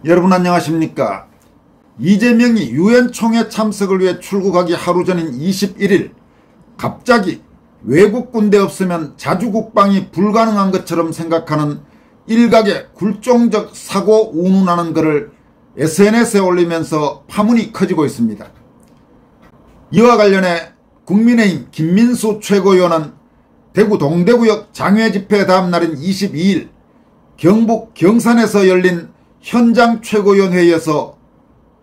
여러분 안녕하십니까. 이재명이 유엔 총회 참석을 위해 출국하기 하루 전인 21일 갑자기 외국 군대 없으면 자주국방이 불가능한 것처럼 생각하는 일각의 굴종적 사고 운운하는 글을 SNS에 올리면서 파문이 커지고 있습니다. 이와 관련해 국민의힘 김민수 최고위원은 대구 동대구역 장외집회 다음 날인 22일 경북 경산에서 열린 현장 최고위원 회의에서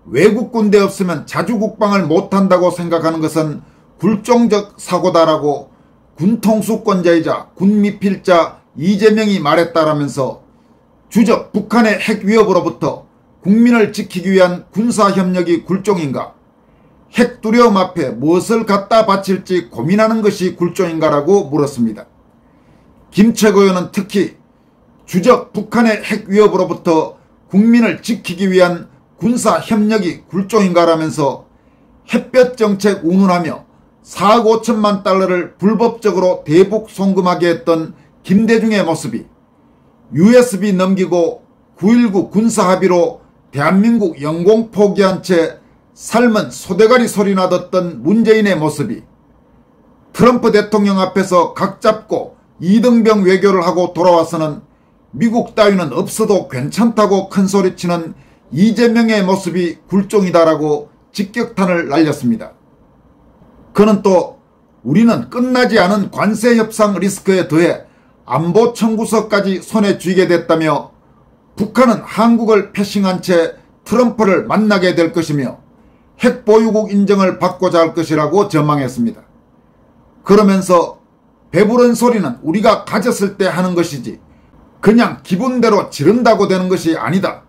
외국 군대 없으면 자주국방을 못한다고 생각하는 것은 굴종적 사고다라고 군통수권자이자 군미필자 이재명이 말했다라면서 주적 북한의 핵 위협으로부터 국민을 지키기 위한 군사협력이 굴종인가, 핵 두려움 앞에 무엇을 갖다 바칠지 고민하는 것이 굴종인가라고 물었습니다. 김 최고위원은 특히 주적 북한의 핵 위협으로부터 국민을 지키기 위한 군사협력이 굴종인가라면서 햇볕 정책 운운하며 4억 5천만 달러를 불법적으로 대북 송금하게 했던 김대중의 모습이 USB 넘기고 9.19 군사합의로 대한민국 영공 포기한 채 삶은 소대가리 소리 나뒀던 문재인의 모습이 트럼프 대통령 앞에서 각 잡고 이등병 외교를 하고 돌아와서는 미국 따위는 없어도 괜찮다고 큰소리치는 이재명의 모습이 굴종이다라고 직격탄을 날렸습니다. 그는 또 우리는 끝나지 않은 관세 협상 리스크에 더해 안보 청구서까지 손에 쥐게 됐다며 북한은 한국을 패싱한 채 트럼프를 만나게 될 것이며 핵보유국 인정을 받고자 할 것이라고 전망했습니다. 그러면서 배부른 소리는 우리가 가졌을 때 하는 것이지 그냥 기분대로 지른다고 되는 것이 아니다.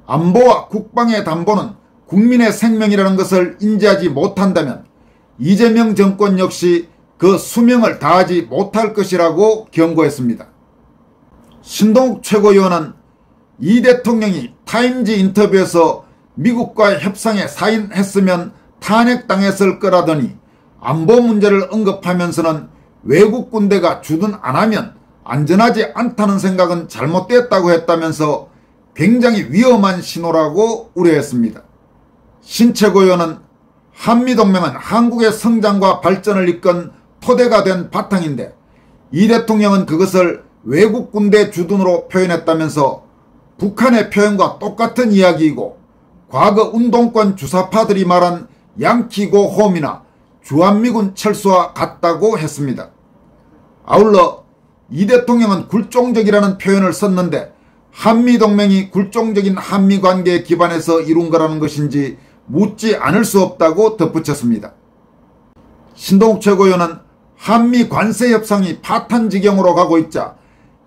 안보와 국방의 담보는 국민의 생명이라는 것을 인지하지 못한다면 이재명 정권 역시 그 수명을 다하지 못할 것이라고 경고했습니다. 신동욱 최고위원은 이 대통령이 타임지 인터뷰에서 미국과의 협상에 사인했으면 탄핵당했을 거라더니 안보 문제를 언급하면서는 외국 군대가 주둔 안 하면 안전하지 않다는 생각은 잘못됐다고 했다면서 굉장히 위험한 신호라고 우려했습니다. 신 최고위원은 한미동맹은 한국의 성장과 발전을 이끈 토대가 된 바탕인데 이 대통령은 그것을 외국 군대 주둔으로 표현했다면서 북한의 표현과 똑같은 이야기이고 과거 운동권 주사파들이 말한 양키고 홈이나 주한미군 철수와 같다고 했습니다. 아울러 이 대통령은 굴종적이라는 표현을 썼는데 한미동맹이 굴종적인 한미관계에 기반해서 이룬 거라는 것인지 묻지 않을 수 없다고 덧붙였습니다. 신동욱 최고위원은 한미 관세 협상이 파탄 지경으로 가고 있자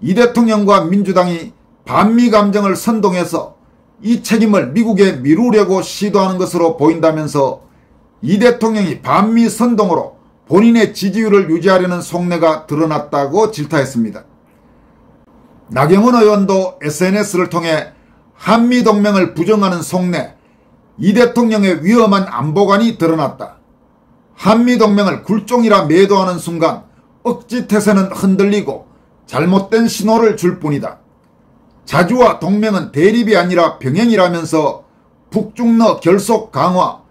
이 대통령과 민주당이 반미 감정을 선동해서 이 책임을 미국에 미루려고 시도하는 것으로 보인다면서 이 대통령이 반미 선동으로 본인의 지지율을 유지하려는 속내가 드러났다고 질타했습니다. 나경원 의원도 SNS를 통해 한미동맹을 부정하는 속내, 이 대통령의 위험한 안보관이 드러났다. 한미동맹을 굴종이라 매도하는 순간 억지태세는 흔들리고 잘못된 신호를 줄 뿐이다. 자주와 동맹은 대립이 아니라 병행이라면서 북중러 결속 강화,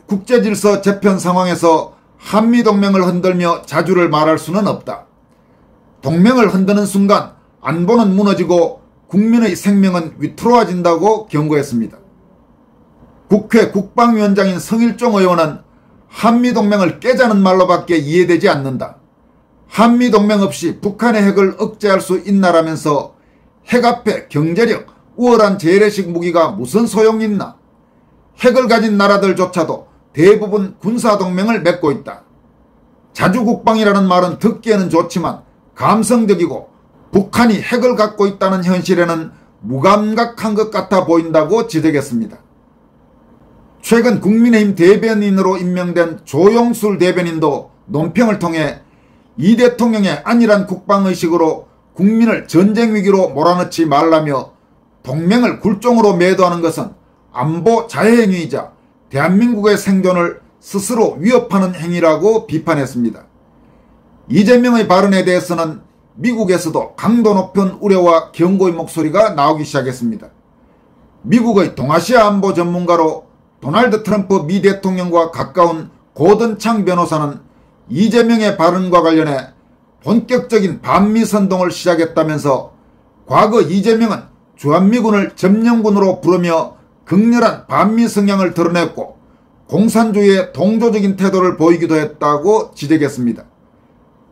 국제질서 재편 상황에서 한미동맹을 흔들며 자주를 말할 수는 없다. 동맹을 흔드는 순간 안보는 무너지고 국민의 생명은 위태로워진다고 경고했습니다. 국회 국방위원장인 성일종 의원은 한미동맹을 깨자는 말로밖에 이해되지 않는다. 한미동맹 없이 북한의 핵을 억제할 수 있나라면서 핵 앞에 경제력, 우월한 재래식 무기가 무슨 소용이 있나. 핵을 가진 나라들조차도 대부분 군사동맹을 맺고 있다. 자주국방이라는 말은 듣기에는 좋지만 감성적이고 북한이 핵을 갖고 있다는 현실에는 무감각한 것 같아 보인다고 지적했습니다. 최근 국민의힘 대변인으로 임명된 조용술 대변인도 논평을 통해 이 대통령의 안일한 국방의식으로 국민을 전쟁 위기로 몰아넣지 말라며 동맹을 굴종으로 매도하는 것은 안보 자해행위이자 대한민국의 생존을 스스로 위협하는 행위라고 비판했습니다. 이재명의 발언에 대해서는 미국에서도 강도 높은 우려와 경고의 목소리가 나오기 시작했습니다. 미국의 동아시아 안보 전문가로 도널드 트럼프 미 대통령과 가까운 고든창 변호사는 이재명의 발언과 관련해 본격적인 반미 선동을 시작했다면서 과거 이재명은 주한미군을 점령군으로 부르며 극렬한 반미 성향을 드러냈고 공산주의에 동조적인 태도를 보이기도 했다고 지적했습니다.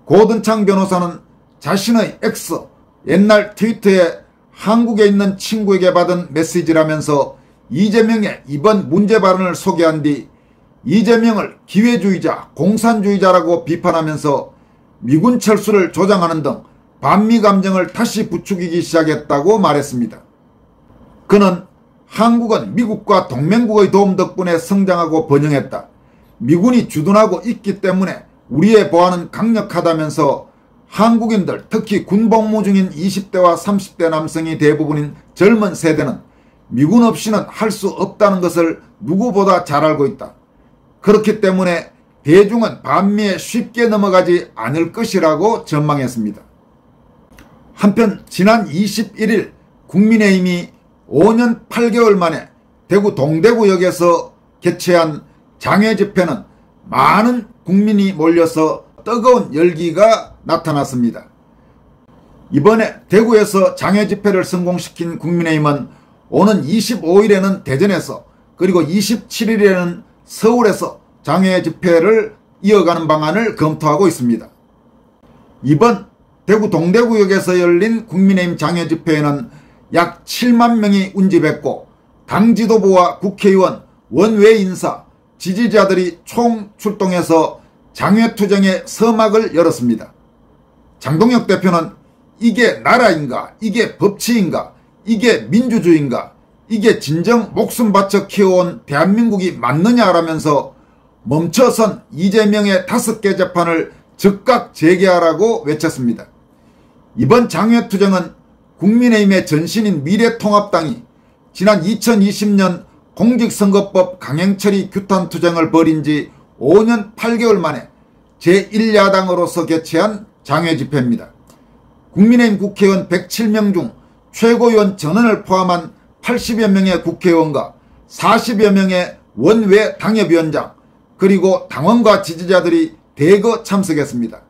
고든창 변호사는 자신의 X, 옛날 트위터에 한국에 있는 친구에게 받은 메시지라면서 이재명의 이번 문제 발언을 소개한 뒤 이재명을 기회주의자, 공산주의자라고 비판하면서 미군 철수를 조장하는 등 반미 감정을 다시 부추기기 시작했다고 말했습니다. 그는 한국은 미국과 동맹국의 도움 덕분에 성장하고 번영했다. 미군이 주둔하고 있기 때문에 우리의 보안은 강력하다면서 한국인들, 특히 군복무 중인 20대와 30대 남성이 대부분인 젊은 세대는 미군 없이는 할 수 없다는 것을 누구보다 잘 알고 있다. 그렇기 때문에 대중은 반미에 쉽게 넘어가지 않을 것이라고 전망했습니다. 한편 지난 21일 국민의힘이 5년 8개월 만에 대구 동대구역에서 개최한 장외 집회는 많은 국민이 몰려서 뜨거운 열기가 나타났습니다. 이번에 대구에서 장외 집회를 성공시킨 국민의힘은 오는 25일에는 대전에서 그리고 27일에는 서울에서 장외 집회를 이어가는 방안을 검토하고 있습니다. 이번 대구 동대구역에서 열린 국민의힘 장외 집회에는 약 7만 명이 운집했고 당 지도부와 국회의원, 원외 인사, 지지자들이 총 출동해서 장외투쟁의 서막을 열었습니다. 장동혁 대표는 이게 나라인가? 이게 법치인가? 이게 민주주의인가? 이게 진정 목숨 바쳐 키워온 대한민국이 맞느냐라면서 멈춰선 이재명의 5개 재판을 즉각 재개하라고 외쳤습니다. 이번 장외투쟁은 국민의힘의 전신인 미래통합당이 지난 2020년 공직선거법 강행처리 규탄투쟁을 벌인 지 5년 8개월 만에 제1야당으로서 개최한 장외집회입니다. 국민의힘 국회의원 107명 중 최고위원 전원을 포함한 80여 명의 국회의원과 40여 명의 원외 당협위원장 그리고 당원과 지지자들이 대거 참석했습니다.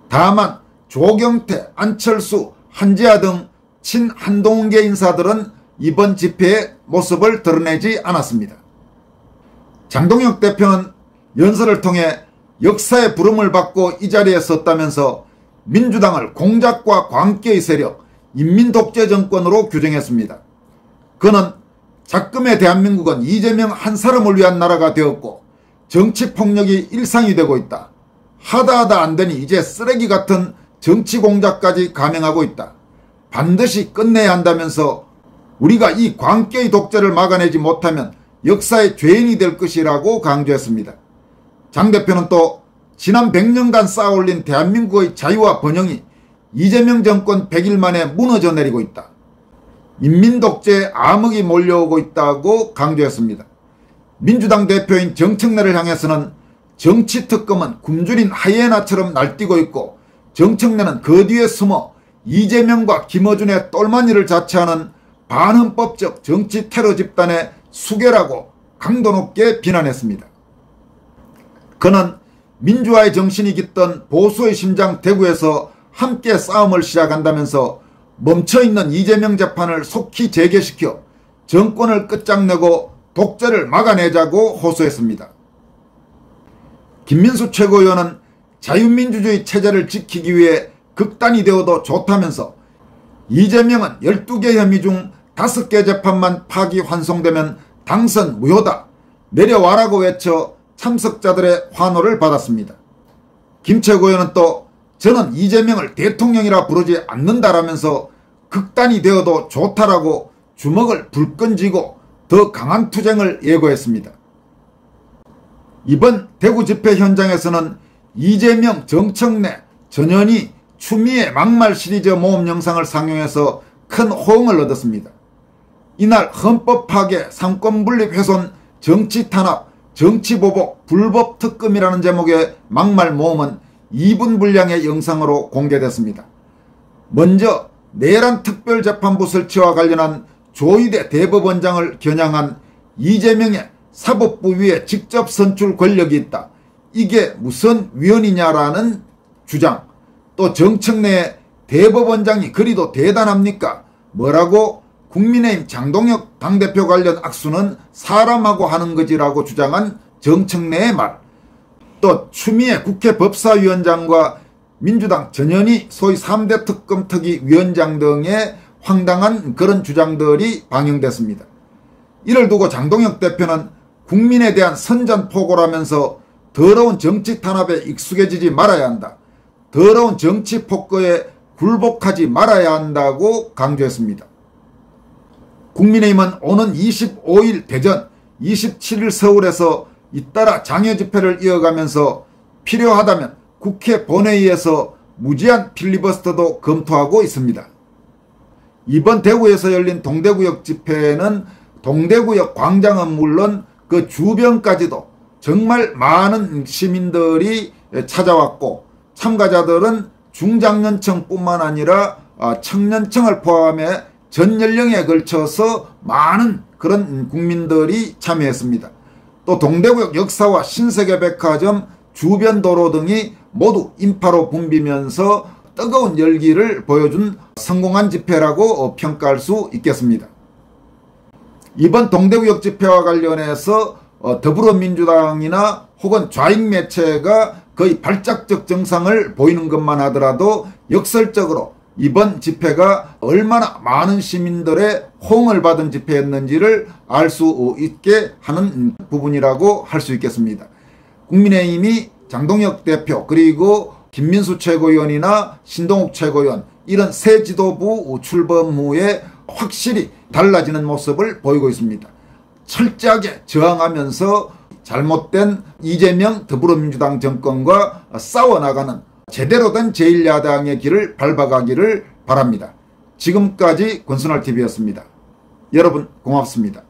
다만 조경태, 안철수, 한지아 등 친한동계 인사들은 이번 집회의 모습을 드러내지 않았습니다. 장동혁 대표는 연설을 통해 역사의 부름을 받고 이 자리에 섰다면서 민주당을 공작과 광기의 세력, 인민독재 정권으로 규정했습니다. 그는 작금의 대한민국은 이재명 한 사람을 위한 나라가 되었고 정치폭력이 일상이 되고 있다. 하다 안되니 이제 쓰레기 같은 정치공작까지 감행하고 있다. 반드시 끝내야 한다면서 우리가 이 광기의 독재를 막아내지 못하면 역사의 죄인이 될 것이라고 강조했습니다. 장 대표는 또 지난 100년간 쌓아올린 대한민국의 자유와 번영이 이재명 정권 100일 만에 무너져 내리고 있다. 인민독재의 암흑이 몰려오고 있다고 강조했습니다. 민주당 대표인 정청래를 향해서는 정치특검은 굶주린 하이에나처럼 날뛰고 있고 정청래는 그 뒤에 숨어 이재명과 김어준의 똘마니를 자처하는 반헌법적 정치 테러 집단의 수괴라고 강도 높게 비난했습니다. 그는 민주화의 정신이 깃든 보수의 심장 대구에서 함께 싸움을 시작한다면서 멈춰있는 이재명 재판을 속히 재개시켜 정권을 끝장내고 독재를 막아내자고 호소했습니다. 김민수 최고위원은 자유민주주의 체제를 지키기 위해 극단이 되어도 좋다면서 이재명은 12개 혐의 중 5개 재판만 파기환송되면 당선 무효다. 내려와라고 외쳐 참석자들의 환호를 받았습니다. 김 최고위원은 또 저는 이재명을 대통령이라 부르지 않는다라면서 극단이 되어도 좋다라고 주먹을 불끈 쥐고 더 강한 투쟁을 예고했습니다. 이번 대구 집회 현장에서는 이재명, 정청래, 전현희, 추미애 막말 시리즈 모험 영상을 상영해서 큰 호응을 얻었습니다. 이날 헌법 파괴, 삼권 분립 훼손, 정치 탄압, 정치 보복, 불법 특검이라는 제목의 막말 모험은 2분 분량의 영상으로 공개됐습니다. 먼저 내란 특별재판부 설치와 관련한 조희대 대법원장을 겨냥한 이재명의 사법부 위에 직접 선출 권력이 있다. 이게 무슨 위헌이냐라는 주장. 또 정청래의 대법원장이 그리도 대단합니까? 뭐라고? 국민의힘 장동혁 당대표 관련 악수는 사람하고 하는 거지라고 주장한 정청래의 말. 또 추미애 국회 법사위원장과 민주당 전현희 소위 3대 특검 특위 위원장 등의 황당한 그런 주장들이 방영됐습니다. 이를 두고 장동혁 대표는 국민에 대한 선전포고라면서 더러운 정치 탄압에 익숙해지지 말아야 한다. 더러운 정치 폭거에 굴복하지 말아야 한다고 강조했습니다. 국민의힘은 오는 25일 대전, 27일 서울에서 잇따라 장외 집회를 이어가면서 필요하다면 국회 본회의에서 무제한 필리버스터도 검토하고 있습니다. 이번 대구에서 열린 동대구역 집회에는 동대구역 광장은 물론 그 주변까지도 정말 많은 시민들이 찾아왔고, 참가자들은 중장년층뿐만 아니라 청년층을 포함해 전 연령에 걸쳐서 많은 그런 국민들이 참여했습니다. 또 동대구역 역사와 신세계백화점 주변 도로 등이 모두 인파로 붐비면서 뜨거운 열기를 보여준 성공한 집회라고 평가할 수 있겠습니다. 이번 동대구역 집회와 관련해서 더불어민주당이나 혹은 좌익 매체가 거의 발작적 정상을 보이는 것만 하더라도 역설적으로 이번 집회가 얼마나 많은 시민들의 호응을 받은 집회였는지를 알 수 있게 하는 부분이라고 할 수 있겠습니다. 국민의힘이 장동혁 대표 그리고 김민수 최고위원이나 신동욱 최고위원 이런 새 지도부 출범 후에 확실히 달라지는 모습을 보이고 있습니다. 철저하게 저항하면서 잘못된 이재명 더불어민주당 정권과 싸워나가는 제대로 된 제1야당의 길을 밟아가기를 바랍니다. 지금까지 권순할TV였습니다. 여러분 고맙습니다.